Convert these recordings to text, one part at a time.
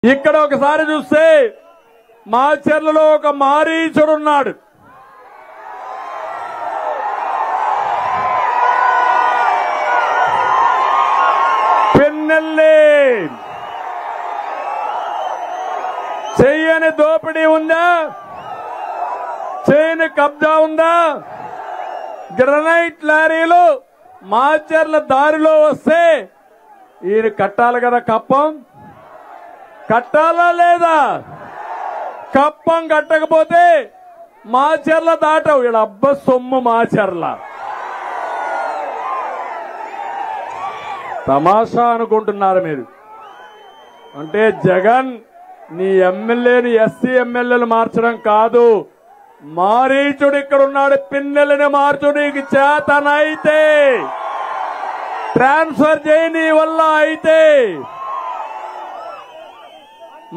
ఇక్కడ ఒకసారి చూస్తే మాచర్లలో ఒక మారీచుడున్నాడు. పిన్నెల్లి చెయ్యని దోపిడీ ఉందా? చేయని కబ్జా ఉందా? గ్రనైట్ లారీలు మాచర్ల దారిలో వస్తే ఈయన కట్టాలి కదా, కప్పం కట్టాలా లేదా? కప్పం కట్టకపోతే మాచర్ల దాటవు. వీళ్ళ అబ్బ సొమ్ము మాచర్ల. తమాషా అనుకుంటున్నారు మీరు. అంటే జగన్ నీ ఎమ్మెల్యేని ఎస్సీ ఎమ్మెల్యేలు మార్చడం కాదు, మారీచుడు ఇక్కడ ఉన్నాడు. పిన్నెల్లిని మార్చు, నీకు చేతనైతే ట్రాన్స్ఫర్ చేయి, నీ వల్ల అయితే.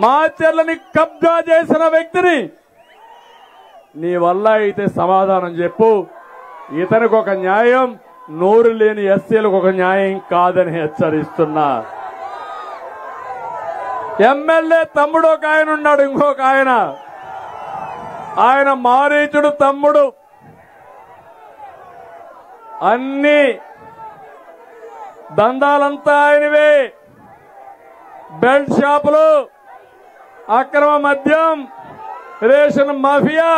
మాచర్లని కబ్జా చేసిన వ్యక్తిని నీ వల్ల అయితే సమాధానం చెప్పు. ఇతనికి ఒక న్యాయం, నోరు లేని ఎస్సీలకు ఒక న్యాయం కాదని హెచ్చరిస్తున్నా. ఎమ్మెల్యే తమ్ముడు ఒక ఆయన ఉన్నాడు, ఇంకొక ఆయన మారీచుడు తమ్ముడు. అన్ని దందాలంతా ఆయనవే. బెల్ట్ షాపులు, అక్రమ మద్యం, రేషన్ మాఫియా,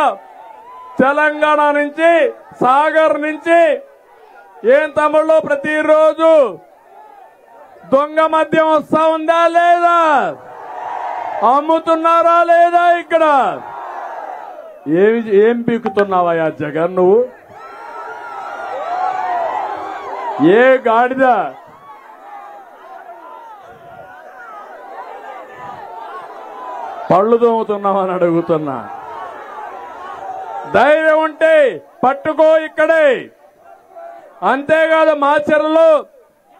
తెలంగాణ నుంచి సాగర్ నుంచి. ఏం తమ్ముళ్ళు, ప్రతిరోజు దొంగ మద్యం వస్తా ఉందా లేదా? అమ్ముతున్నారా లేదా? ఇక్కడ ఏం పీకుతున్నావయ్యా జగన్ నువ్వు? ఏ గాడిద పళ్ళు దోముతున్నామని అడుగుతున్నా. ధైర్యం ఉంటే పట్టుకో ఇక్కడే. అంతేకాదు, మాచర్లలో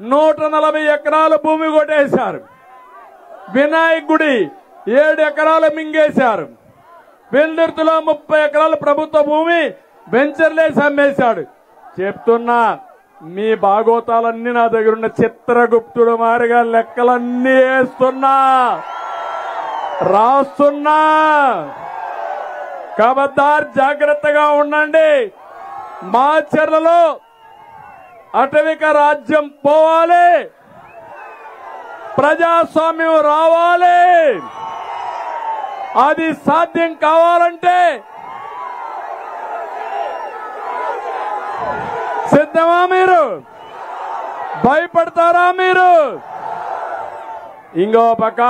140 ఎకరాల భూమి కొట్టేశారు. వినాయక్ గుడి 7 ఎకరాలు మింగేశారు. వెల్దుర్తిలో 30 ఎకరాల ప్రభుత్వ భూమి వెంచర్లేసి అమ్మేశాడు. చెప్తున్నా, మీ భాగోతాలన్నీ నా దగ్గర ఉన్న చిత్రగుప్తుడు మారిగా లెక్కలన్నీ వేస్తున్నా, రాస్తున్నా. ఖబర్దార్, జాగ్రత్తగా ఉండండి. మాచర్లలో అటవిక రాజ్యం పోవాలి, ప్రజాస్వామ్యం రావాలి. అది సాధ్యం కావాలంటే సిద్ధమా మీరు? భయపడతారా మీరు? ఇంకో పక్క